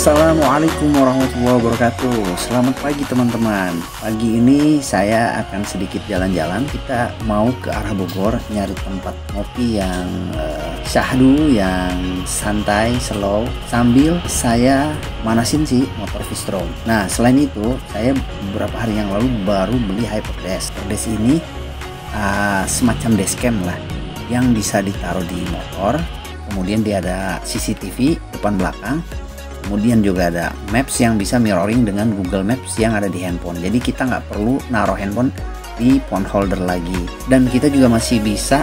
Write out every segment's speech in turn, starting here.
Assalamualaikum warahmatullahi wabarakatuh. Selamat pagi teman-teman. Pagi ini saya akan sedikit jalan-jalan. Kita mau ke arah Bogor, nyari tempat ngopi yang syahdu, yang santai, slow, sambil saya manasin si motor V-Strom. Nah, selain itu saya beberapa hari yang lalu baru beli Hyperdesk. Hyperdesk ini semacam dashcam lah, yang bisa ditaruh di motor. Kemudian dia ada CCTV depan belakang. Kemudian juga ada Maps yang bisa mirroring dengan Google Maps yang ada di handphone. Jadi kita nggak perlu naruh handphone di phone holder lagi. Dan kita juga masih bisa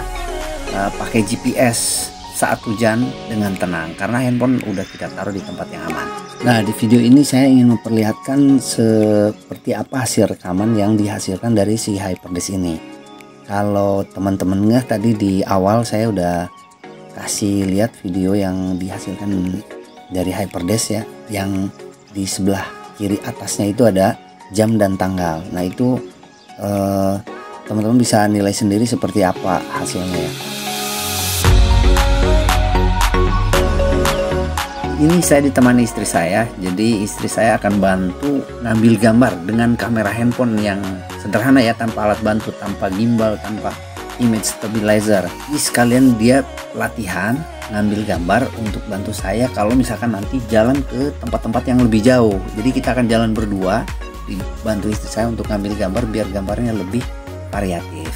pakai GPS saat hujan dengan tenang, karena handphone udah kita taruh di tempat yang aman. Nah, di video ini saya ingin memperlihatkan seperti apa hasil rekaman yang dihasilkan dari si Hyperdesk ini. Kalau teman-teman nggak, tadi di awal saya udah kasih lihat video yang dihasilkan dari Hyperdesk ya, yang di sebelah kiri atasnya itu ada jam dan tanggal. Nah itu teman-teman bisa nilai sendiri seperti apa hasilnya ya. Ini saya ditemani istri saya, jadi istri saya akan bantu ngambil gambar dengan kamera handphone yang sederhana ya, tanpa alat bantu, tanpa gimbal, tanpa image stabilizer. Jadi sekalian dia latihan ngambil gambar untuk bantu saya kalau misalkan nanti jalan ke tempat-tempat yang lebih jauh. Jadi kita akan jalan berdua, dibantu istri saya untuk ngambil gambar biar gambarnya lebih variatif.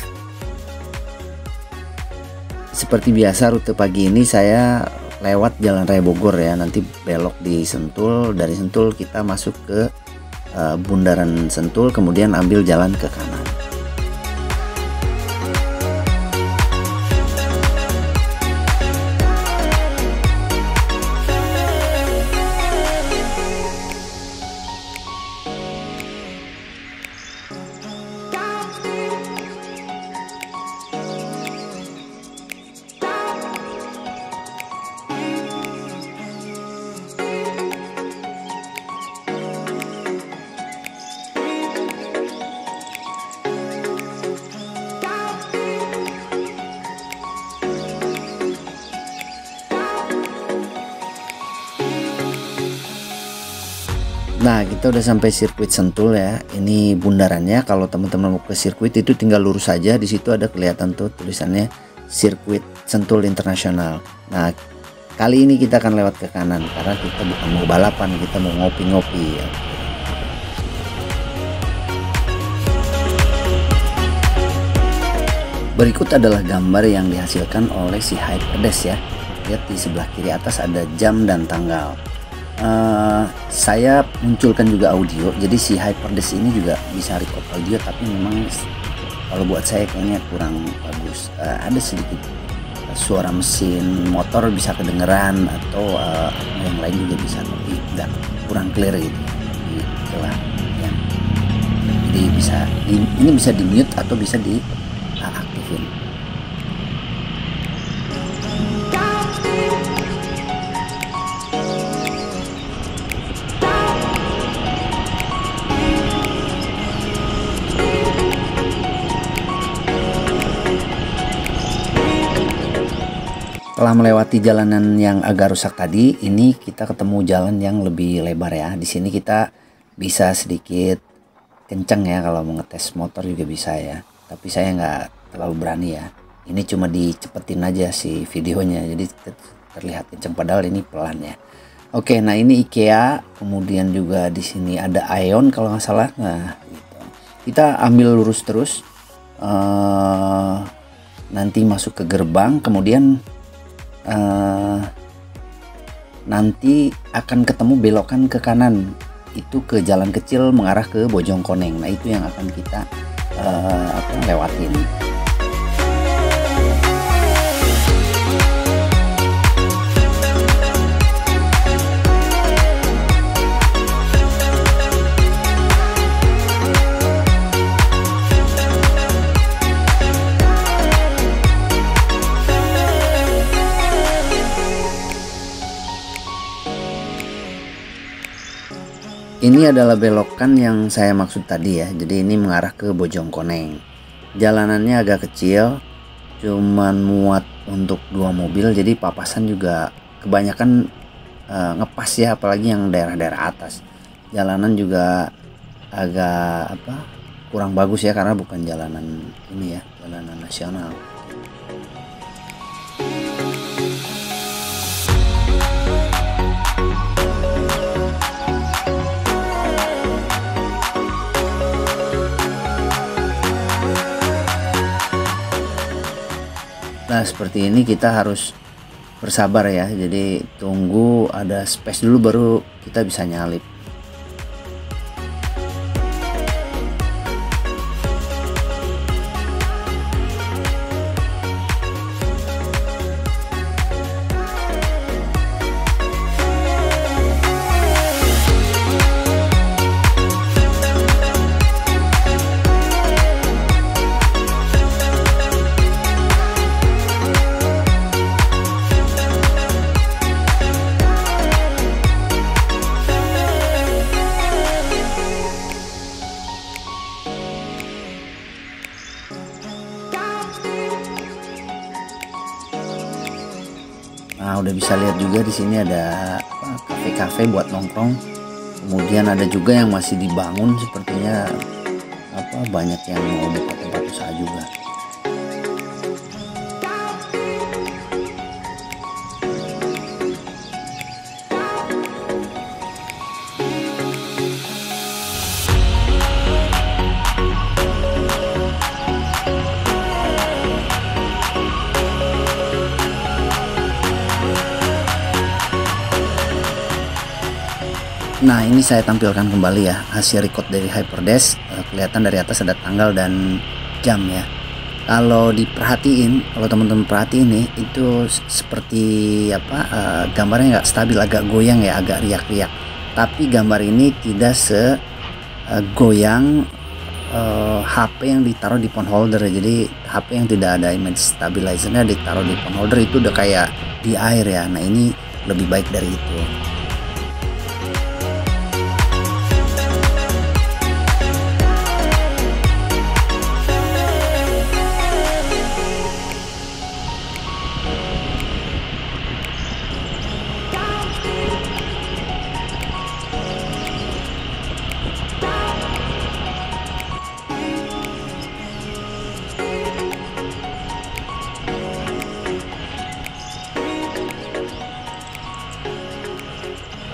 Seperti biasa rute pagi ini saya lewat Jalan Raya Bogor ya, nanti belok di Sentul, dari Sentul kita masuk ke Bundaran Sentul, kemudian ambil jalan ke kanan. Nah, kita udah sampai sirkuit Sentul ya. Ini bundarannya. Kalau teman-teman mau ke sirkuit itu tinggal lurus saja. Di situ ada kelihatan tuh tulisannya Sirkuit Sentul Internasional. Nah, kali ini kita akan lewat ke kanan karena kita bukan mau balapan, kita mau ngopi-ngopi ya. Berikut adalah gambar yang dihasilkan oleh si Hyperdesk ya. Lihat di sebelah kiri atas ada jam dan tanggal. Saya munculkan juga audio, jadi si Hyperdesk ini juga bisa record audio, tapi memang kalau buat saya kayaknya kurang bagus. Ada sedikit suara mesin motor bisa kedengeran, atau yang lain juga bisa, tapi nggak, kurang clear gitu di celah ya. Jadi ini bisa di mute atau bisa diaktifin. Setelah melewati jalanan yang agak rusak tadi, ini kita ketemu jalan yang lebih lebar ya. Di sini kita bisa sedikit kenceng ya, kalau mau ngetes motor juga bisa ya. Tapi saya nggak terlalu berani ya. Ini cuma dicepetin aja si videonya, jadi terlihat kenceng padahal ini pelan ya. Oke, nah ini IKEA, kemudian juga di sini ada Aeon kalau nggak salah. Nah, gitu. Kita ambil lurus terus, nanti masuk ke gerbang, kemudian nanti akan ketemu belokan ke kanan, itu ke jalan kecil mengarah ke Bojongkoneng. Nah itu yang akan kita lewatin. Ini adalah belokan yang saya maksud tadi ya. Jadi ini mengarah ke Bojongkoneng. Jalanannya agak kecil, cuman muat untuk 2 mobil. Jadi papasan juga kebanyakan ngepas ya, apalagi yang daerah-daerah atas. Jalanan juga agak kurang bagus ya, karena bukan jalanan ini ya, jalanan nasional. Nah seperti ini kita harus bersabar ya, jadi tunggu ada space dulu baru kita bisa nyalip. Nah, udah bisa lihat juga di sini ada kafe-kafe buat nongkrong. Kemudian ada juga yang masih dibangun, sepertinya banyak yang mau buka tempat usaha juga. Nah ini saya tampilkan kembali ya hasil record dari Hyperdesk. Kelihatan dari atas ada tanggal dan jam ya. Kalau diperhatiin, kalau teman-teman perhatiin nih, itu seperti gambarnya nggak stabil, agak goyang ya, agak riak-riak. Tapi gambar ini tidak segoyang HP yang ditaruh di phone holder. Jadi HP yang tidak ada image stabilizernya ditaruh di phone holder itu udah kayak di air ya. Nah ini lebih baik dari itu.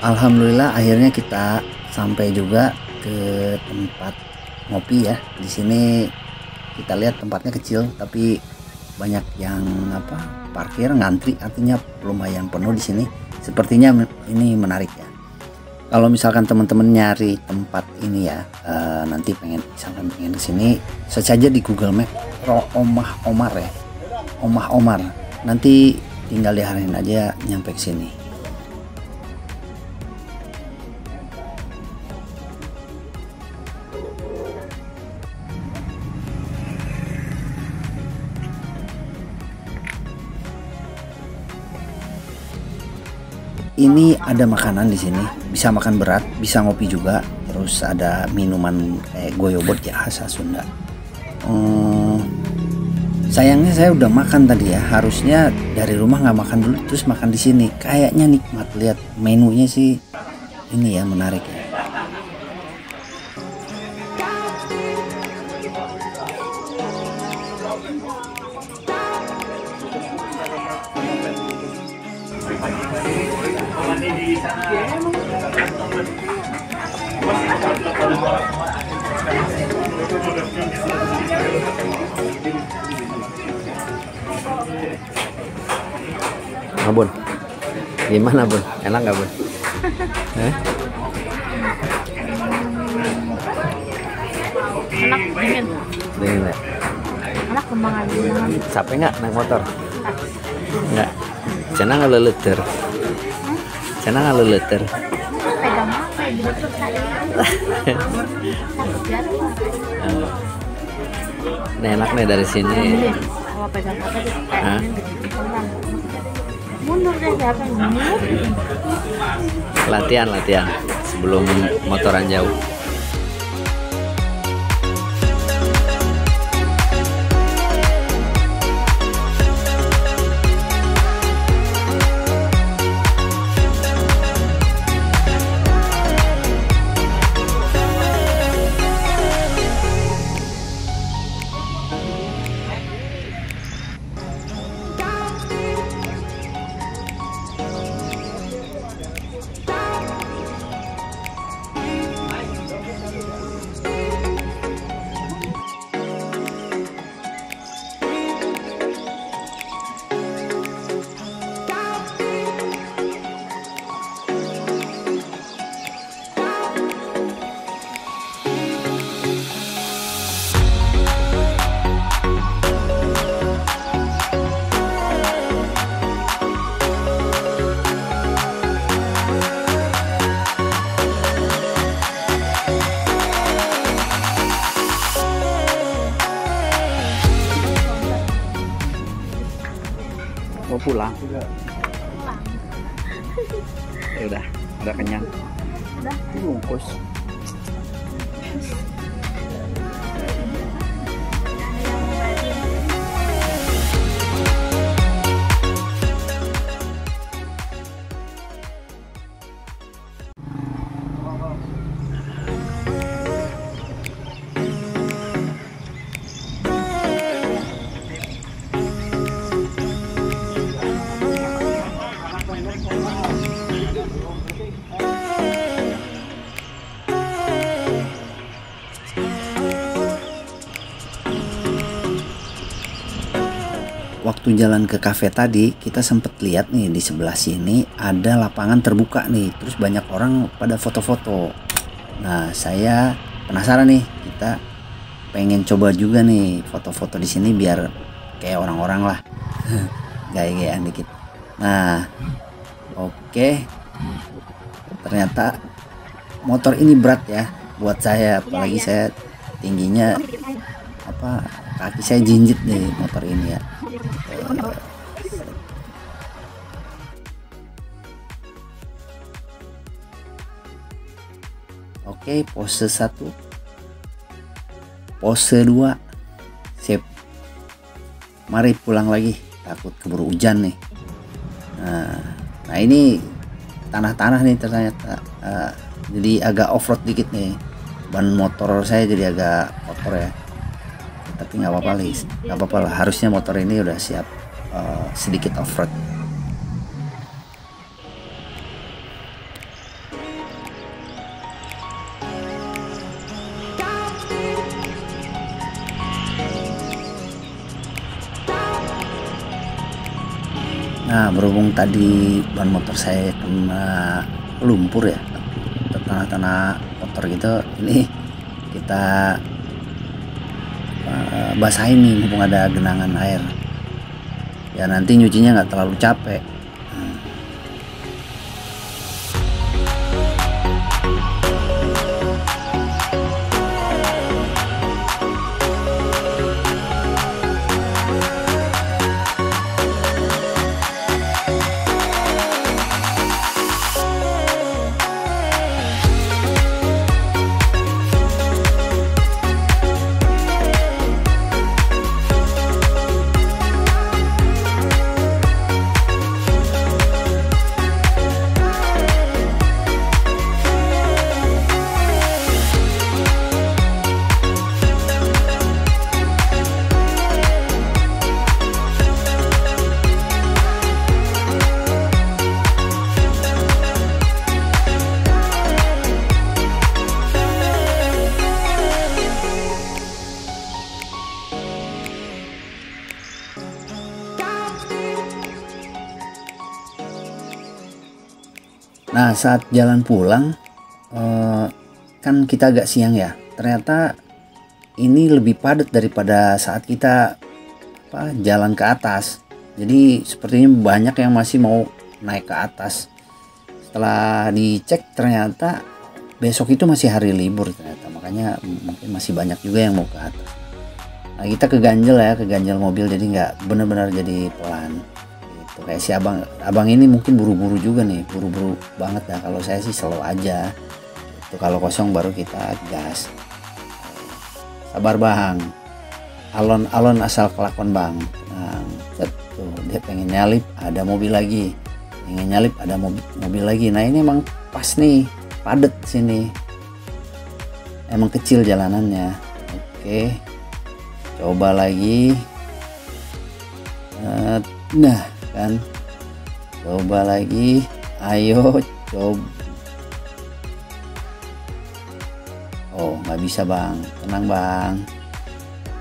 Alhamdulillah akhirnya kita sampai juga ke tempat ngopi ya. Di sini kita lihat tempatnya kecil tapi banyak yang parkir ngantri, artinya lumayan penuh di sini. Sepertinya ini menarik ya. Kalau misalkan teman-teman nyari tempat ini ya, nanti misalkan pengen kesini, search aja di Google Map Omah Omar ya, Omah Omar. Nanti tinggal diarahin aja nyampe ke sini. Ini ada makanan di sini, bisa makan berat, bisa ngopi juga, terus ada minuman kayak goyobot ya, khas Sunda. Sayangnya saya udah makan tadi ya, harusnya dari rumah nggak makan dulu terus makan di sini. Kayaknya nikmat, lihat menunya sih ini ya, menarik ya. Bun, gimana Bun? Enak nggak Bun? Enak, dingin. Dingin ya? Enak, kembangan. Capek nggak naik motor? Nggak. Cina nggak leleter? Cina nggak leleter? Pegang apa ya? Dilutut saya. Ini enak nih dari sini. Kalau pegang apa sih? Mundur deh, siapa yang mundur? Latihan sebelum motoran jauh. mau pulang? Pulang. Ya udah kenyang. Udah. Bungkus. Waktu jalan ke kafe tadi, kita sempet lihat nih di sebelah sini ada lapangan terbuka nih, terus banyak orang pada foto-foto. Nah, saya penasaran nih, kita pengen coba juga nih foto-foto di sini biar kayak orang-orang lah, gaya-gayaan dikit. Nah, oke, ternyata motor ini berat ya buat saya, apalagi saya tingginya kaki saya jinjit nih motor ini ya. Oke, pose 1, pose 2, sip. Mari pulang lagi, takut keburu hujan nih. Nah ini tanah-tanah nih ternyata, jadi agak off-road dikit nih. Ban motor saya jadi agak kotor ya. Tapi nggak apa-apa lah, harusnya motor ini udah siap sedikit off-road. Nah, berhubung tadi ban motor saya kena lumpur ya, tanah-tanah kotor gitu, ini kita basahin nih mumpung ada genangan air ya, nanti nyucinya nggak terlalu capek. Nah, saat jalan pulang kan kita agak siang ya, ternyata ini lebih padat daripada saat kita jalan ke atas. Jadi sepertinya banyak yang masih mau naik ke atas. Setelah dicek ternyata besok itu masih hari libur ternyata, makanya mungkin masih banyak juga yang mau ke atas. Nah, kita keganjel mobil, jadi nggak benar-benar jadi pelan. Kayak si abang ini mungkin buru-buru juga nih, buru-buru banget ya. Kalau saya sih slow aja itu, kalau kosong baru kita gas. Sabar bang, alon-alon asal kelakon bang. Nah, tuh dia pengen nyalip, ada mobil lagi, pengen nyalip, ada mobil lagi. Nah ini emang pas nih, padet sini, emang kecil jalanannya. Oke, coba lagi. Nah kan, coba lagi, ayo coba. Oh nggak bisa bang, tenang bang,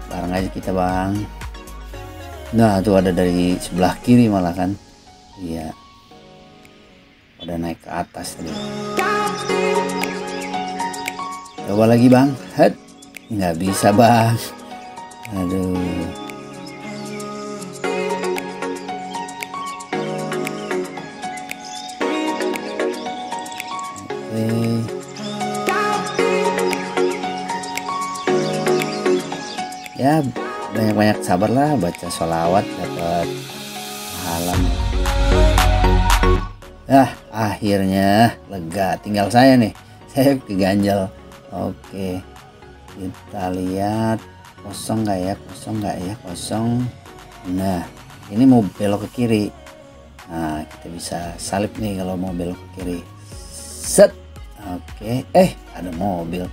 bareng aja kita bang. Nah tuh ada dari sebelah kiri malah kan, iya udah naik ke atas tadi. Coba lagi bang, nggak bisa bang, aduh. Ya banyak-banyak sabar lah, baca sholawat dapat Alam. Akhirnya lega, tinggal saya nih. Saya keganjal. Oke, kita lihat kosong nggak ya, kosong. Nah, ini mau belok ke kiri. Nah, kita bisa salip nih kalau mau belok ke kiri. Set. Oke, ada mobil.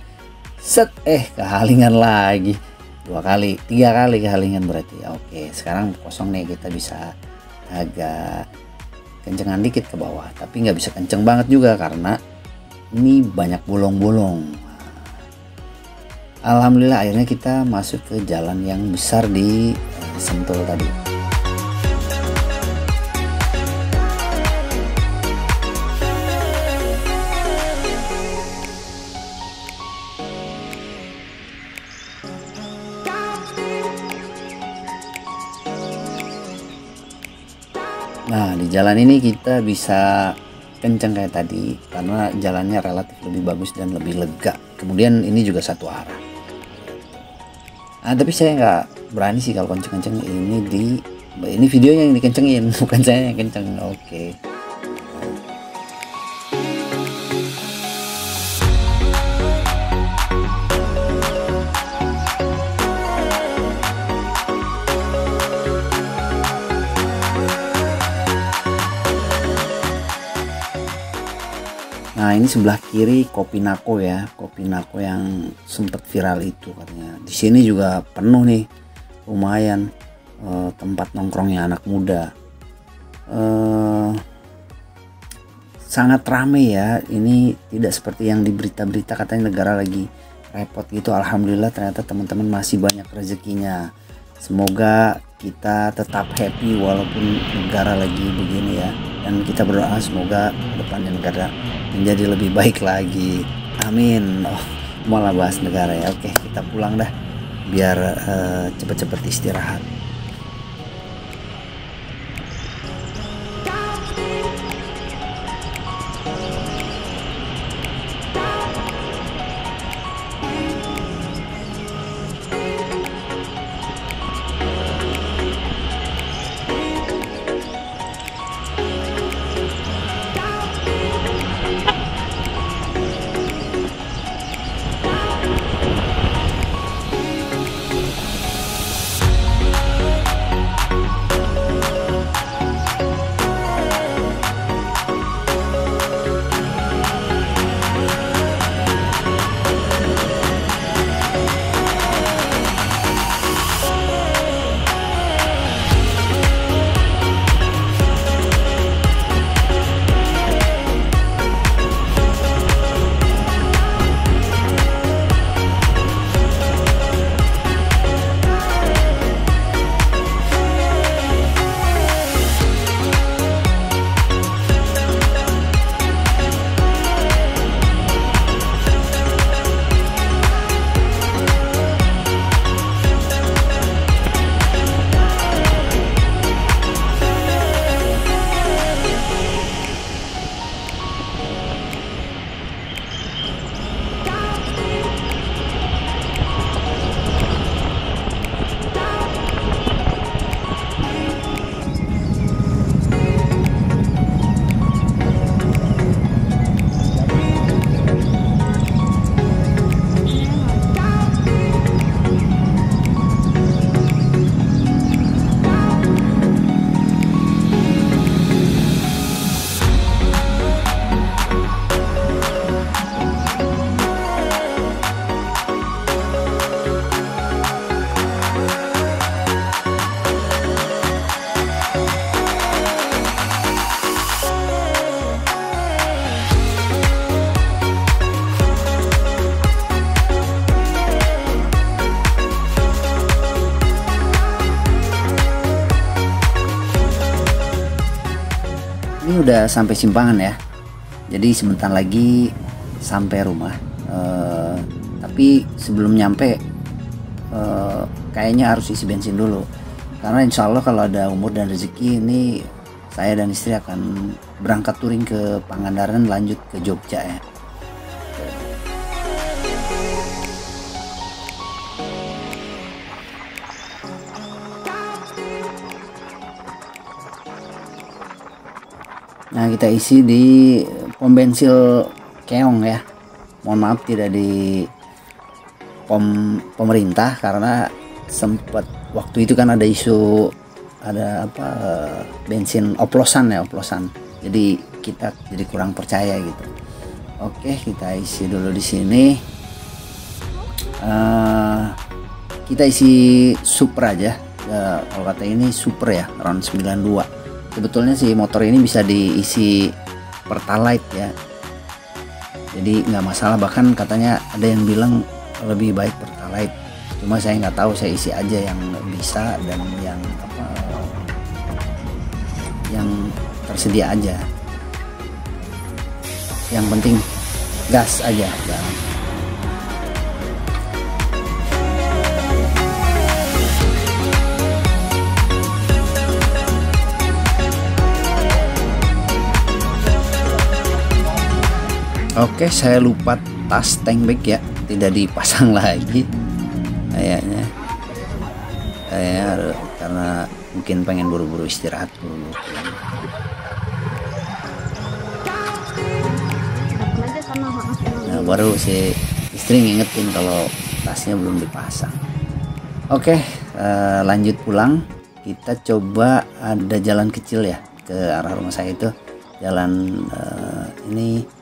Set, kehalingan lagi. 2 kali, 3 kali kehalingan berarti. Oke, sekarang kosong nih, kita bisa agak kencengan dikit ke bawah, tapi nggak bisa kenceng banget juga karena ini banyak bolong-bolong. Alhamdulillah akhirnya kita masuk ke jalan yang besar di Sentul tadi. Nah, di jalan ini kita bisa kenceng kayak tadi karena jalannya relatif lebih bagus dan lebih lega. Kemudian ini juga satu arah. Tapi saya nggak berani sih kalau kenceng-kenceng. Ini videonya yang dikencengin, bukan saya yang kenceng. Oke. Nah, ini sebelah kiri Kopi Nako ya, Kopi Nako yang sempat viral itu katanya. Di sini juga penuh nih, lumayan tempat nongkrongnya anak muda. Sangat rame ya. Ini tidak seperti yang di berita-berita katanya negara lagi repot gitu. Alhamdulillah ternyata teman-teman masih banyak rezekinya. Semoga kita tetap happy walaupun negara lagi begini ya. Dan kita berdoa semoga depannya negara menjadi lebih baik lagi. Amin. Malah bahas negara ya. Oke, kita pulang dah biar cepet-cepet istirahat. Ini udah sampai Simpangan ya, jadi sebentar lagi sampai rumah. Tapi sebelum nyampe kayaknya harus isi bensin dulu, karena insya Allah kalau ada umur dan rezeki ini saya dan istri akan berangkat touring ke Pangandaran lanjut ke Jogja ya. Nah, kita isi di pom bensin keong ya. Mohon maaf tidak di pom pemerintah, karena sempat waktu itu kan ada isu ada apa bensin oplosan ya, oplosan. Jadi kita jadi kurang percaya gitu. Oke, kita isi dulu di sini. Kita isi super aja. Kalau kata ini super ya, round 92. Sebetulnya si motor ini bisa diisi pertalite ya, jadi nggak masalah. Bahkan katanya ada yang bilang lebih baik pertalite, cuma saya nggak tahu, saya isi aja yang bisa dan yang apa yang tersedia aja. Yang penting gas aja. Oke, saya lupa tas tank bag ya, tidak dipasang lagi kayaknya. Karena mungkin pengen buru-buru istirahat dulu. Nah, baru si istri ngingetin kalau tasnya belum dipasang. Oke, lanjut pulang. Kita coba, ada jalan kecil ya ke arah rumah saya itu, jalan ini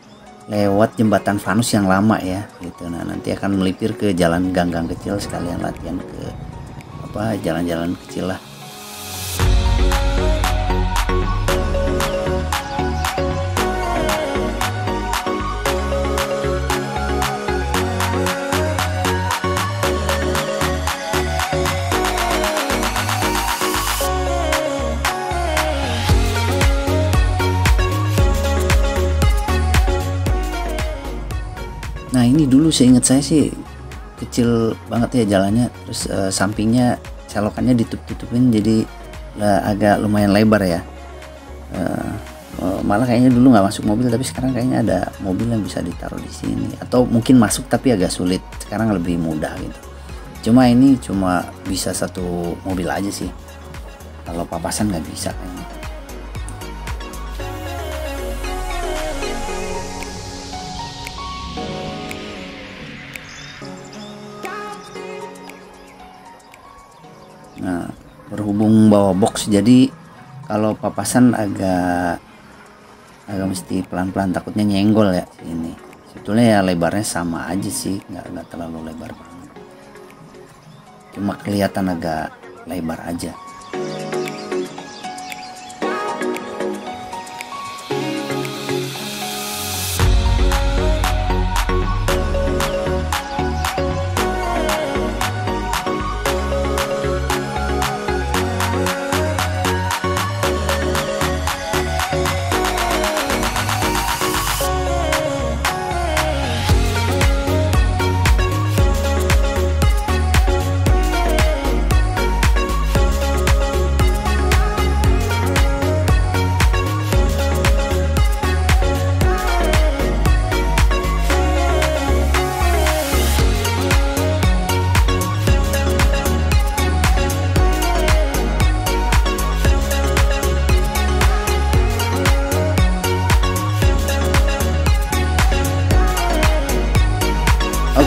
lewat jembatan Vanus yang lama ya gitu. Nah, nanti akan melipir ke jalan gang-gang kecil, sekalian latihan ke apa jalan-jalan kecil lah. Nah, ini dulu seingat saya sih kecil banget ya jalannya, terus sampingnya selokannya ditutup-tutupin, jadi agak lumayan lebar ya. Malah kayaknya dulu nggak masuk mobil, tapi sekarang kayaknya ada mobil yang bisa ditaruh di sini, atau mungkin masuk tapi agak sulit. Sekarang lebih mudah gitu. Cuma ini cuma bisa satu mobil aja sih, kalau papasan nggak bisa kayaknya. Nah, berhubung bawa box, jadi kalau papasan agak mesti pelan-pelan, takutnya nyenggol ya ini. Sebetulnya ya lebarnya sama aja sih, nggak terlalu lebar banget, cuma kelihatan agak lebar aja.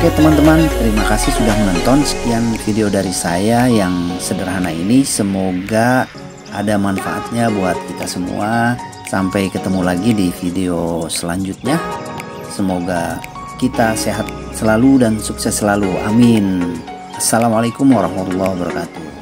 Oke teman-teman, terima kasih sudah menonton. Sekian video dari saya yang sederhana ini. Semoga ada manfaatnya buat kita semua. Sampai ketemu lagi di video selanjutnya. Semoga kita sehat selalu dan sukses selalu. Amin. Assalamualaikum warahmatullahi wabarakatuh.